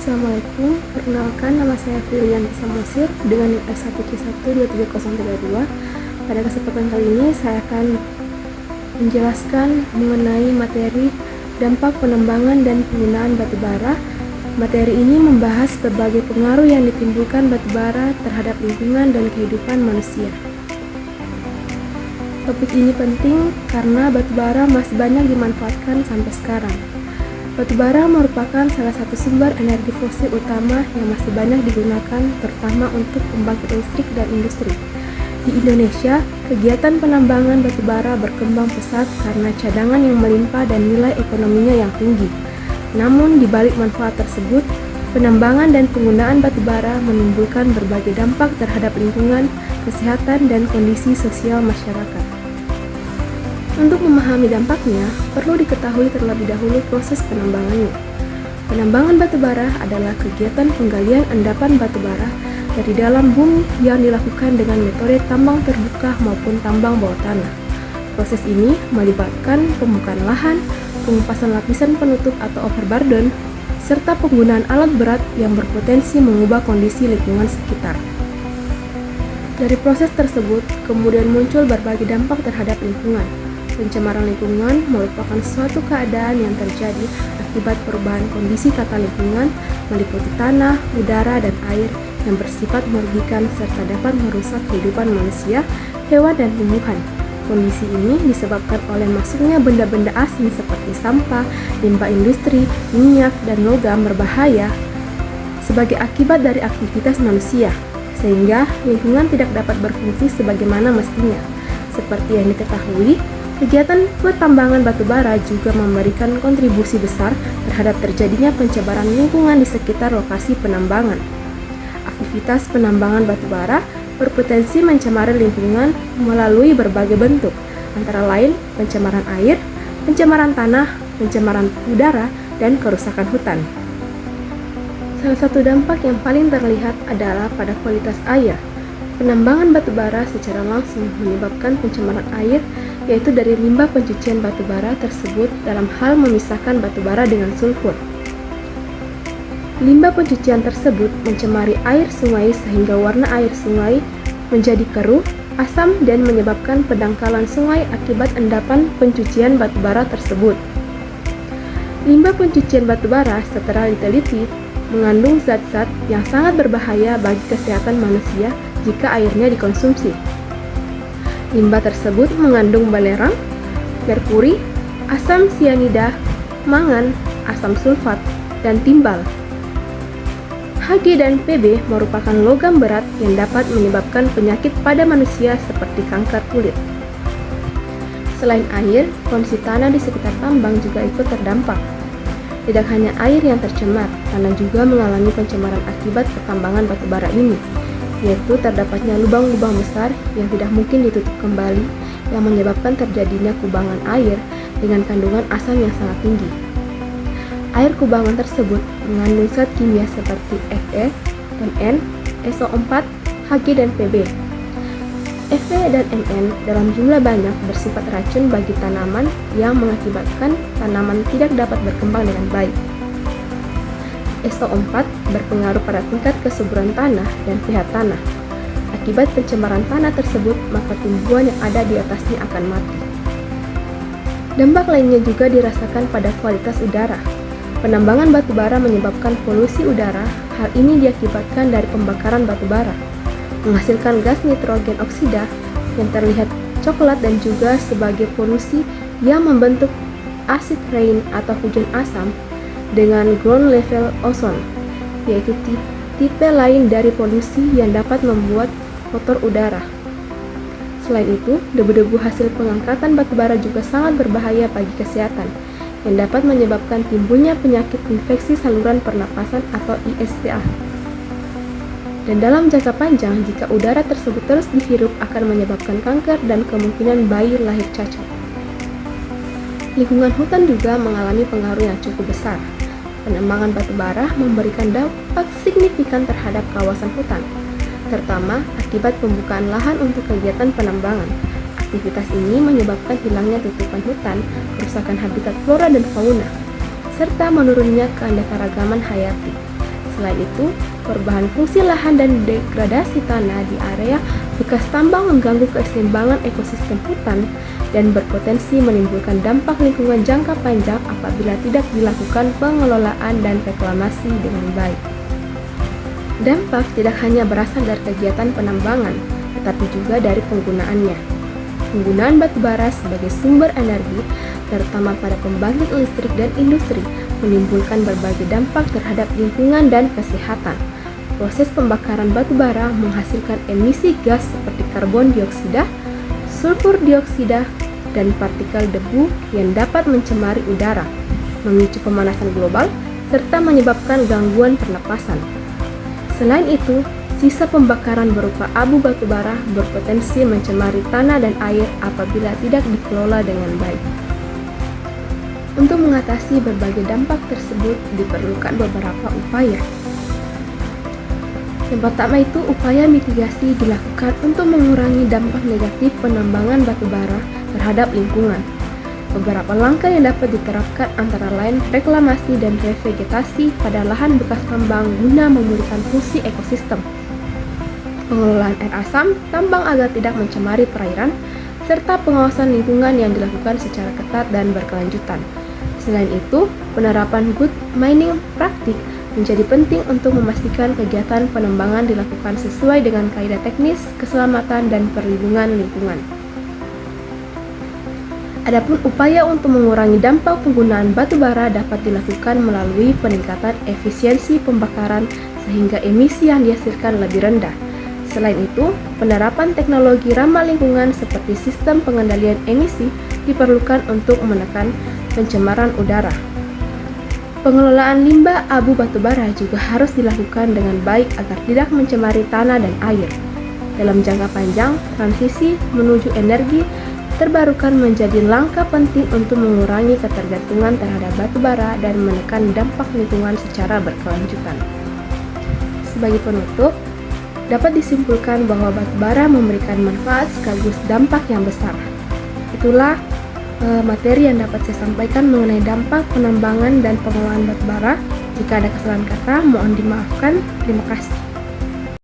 Assalamualaikum, perkenalkan nama saya Filianti Samosir dengan NIM S1C1233032. Pada kesempatan kali ini saya akan menjelaskan mengenai materi dampak penambangan dan penggunaan batubara. Materi ini membahas berbagai pengaruh yang ditimbulkan batubara terhadap lingkungan dan kehidupan manusia. Topik ini penting karena batubara masih banyak dimanfaatkan sampai sekarang. Batubara merupakan salah satu sumber energi fosil utama yang masih banyak digunakan terutama untuk pembangkit listrik dan industri. Di Indonesia, kegiatan penambangan batubara berkembang pesat karena cadangan yang melimpah dan nilai ekonominya yang tinggi. Namun, di balik manfaat tersebut, penambangan dan penggunaan batubara menimbulkan berbagai dampak terhadap lingkungan, kesehatan, dan kondisi sosial masyarakat. Untuk memahami dampaknya, perlu diketahui terlebih dahulu proses penambangannya. Penambangan batubara adalah kegiatan penggalian endapan batubara dari dalam bumi yang dilakukan dengan metode tambang terbuka maupun tambang bawah tanah. Proses ini melibatkan pembukaan lahan, pengupasan lapisan penutup atau overburden, serta penggunaan alat berat yang berpotensi mengubah kondisi lingkungan sekitar. Dari proses tersebut, kemudian muncul berbagai dampak terhadap lingkungan. Pencemaran lingkungan merupakan suatu keadaan yang terjadi akibat perubahan kondisi tata lingkungan meliputi tanah, udara, dan air yang bersifat merugikan serta dapat merusak kehidupan manusia, hewan, dan tumbuhan. Kondisi ini disebabkan oleh masuknya benda-benda asing seperti sampah, limbah industri, minyak, dan logam berbahaya sebagai akibat dari aktivitas manusia, sehingga lingkungan tidak dapat berfungsi sebagaimana mestinya. Seperti yang diketahui, kegiatan pertambangan batubara juga memberikan kontribusi besar terhadap terjadinya pencemaran lingkungan di sekitar lokasi penambangan. Aktivitas penambangan batubara berpotensi mencemari lingkungan melalui berbagai bentuk, antara lain pencemaran air, pencemaran tanah, pencemaran udara, dan kerusakan hutan. Salah satu dampak yang paling terlihat adalah pada kualitas air. Penambangan batubara secara langsung menyebabkan pencemaran air, yaitu dari limbah pencucian batubara tersebut dalam hal memisahkan batubara dengan sulfur. Limbah pencucian tersebut mencemari air sungai sehingga warna air sungai menjadi keruh, asam, dan menyebabkan pendangkalan sungai akibat endapan pencucian batubara tersebut. Limbah pencucian batubara setelah diteliti mengandung zat-zat yang sangat berbahaya bagi kesehatan manusia jika airnya dikonsumsi. Limbah tersebut mengandung belerang, merkuri, asam sianida, mangan, asam sulfat, dan timbal. Hg dan Pb merupakan logam berat yang dapat menyebabkan penyakit pada manusia seperti kanker kulit. Selain air, kondisi tanah di sekitar tambang juga ikut terdampak. Tidak hanya air yang tercemar, tanah juga mengalami pencemaran akibat pertambangan batubara ini, yaitu terdapatnya lubang-lubang besar yang tidak mungkin ditutup kembali yang menyebabkan terjadinya kubangan air dengan kandungan asam yang sangat tinggi. Air kubangan tersebut mengandung zat kimia seperti Fe, Mn, SO4, Hg, dan Pb. Fe dan Mn dalam jumlah banyak bersifat racun bagi tanaman yang mengakibatkan tanaman tidak dapat berkembang dengan baik. SO4 berpengaruh pada tingkat kesuburan tanah dan pH tanah. Akibat pencemaran tanah tersebut, maka tumbuhan yang ada di atasnya akan mati. Dampak lainnya juga dirasakan pada kualitas udara. Penambangan batubara menyebabkan polusi udara. Hal ini diakibatkan dari pembakaran batubara, menghasilkan gas nitrogen oksida yang terlihat coklat dan juga sebagai polusi yang membentuk acid rain atau hujan asam dengan ground level ozone, yaitu tipe lain dari polusi yang dapat membuat kotor udara. Selain itu, debu-debu hasil pengangkatan batubara juga sangat berbahaya bagi kesehatan, yang dapat menyebabkan timbulnya penyakit infeksi saluran pernapasan atau ISPA. Dan dalam jangka panjang, jika udara tersebut terus dihirup akan menyebabkan kanker dan kemungkinan bayi lahir cacat. Lingkungan hutan juga mengalami pengaruh yang cukup besar. Penambangan batubara memberikan dampak signifikan terhadap kawasan hutan, terutama akibat pembukaan lahan untuk kegiatan penambangan. Aktivitas ini menyebabkan hilangnya tutupan hutan, kerusakan habitat flora dan fauna, serta menurunnya keanekaragaman hayati. Selain itu, perubahan fungsi lahan dan degradasi tanah di area bekas tambang mengganggu keseimbangan ekosistem hutan dan berpotensi menimbulkan dampak lingkungan jangka panjang apabila tidak dilakukan pengelolaan dan reklamasi dengan baik. Dampak tidak hanya berasal dari kegiatan penambangan, tetapi juga dari penggunaannya. Penggunaan batu bara sebagai sumber energi, terutama pada pembangkit listrik dan industri, menimbulkan berbagai dampak terhadap lingkungan dan kesehatan. Proses pembakaran batu bara menghasilkan emisi gas seperti karbon dioksida, sulfur dioksida, dan partikel debu yang dapat mencemari udara, memicu pemanasan global, serta menyebabkan gangguan pernapasan. Selain itu, sisa pembakaran berupa abu batu bara berpotensi mencemari tanah dan air apabila tidak dikelola dengan baik. Untuk mengatasi berbagai dampak tersebut diperlukan beberapa upaya. Yang pertama itu upaya mitigasi dilakukan untuk mengurangi dampak negatif penambangan batu bara terhadap lingkungan. Beberapa langkah yang dapat diterapkan antara lain reklamasi dan revegetasi pada lahan bekas tambang guna memulihkan fungsi ekosistem. Pengelolaan air asam tambang agar tidak mencemari perairan, serta pengawasan lingkungan yang dilakukan secara ketat dan berkelanjutan. Selain itu, penerapan good mining praktik menjadi penting untuk memastikan kegiatan penambangan dilakukan sesuai dengan kaidah teknis, keselamatan, dan perlindungan lingkungan. Adapun upaya untuk mengurangi dampak penggunaan batu bara dapat dilakukan melalui peningkatan efisiensi pembakaran sehingga emisi yang dihasilkan lebih rendah. Selain itu, penerapan teknologi ramah lingkungan seperti sistem pengendalian emisi diperlukan untuk menekan pencemaran udara. Pengelolaan limbah abu batubara juga harus dilakukan dengan baik agar tidak mencemari tanah dan air. Dalam jangka panjang, transisi menuju energi terbarukan menjadi langkah penting untuk mengurangi ketergantungan terhadap batubara dan menekan dampak lingkungan secara berkelanjutan. Sebagai penutup, dapat disimpulkan bahwa batubara memberikan manfaat sekaligus dampak yang besar. Itulah materi yang dapat saya sampaikan mengenai dampak penambangan dan pengolahan batubara. Jika ada kesalahan kata, mohon dimaafkan. Terima kasih.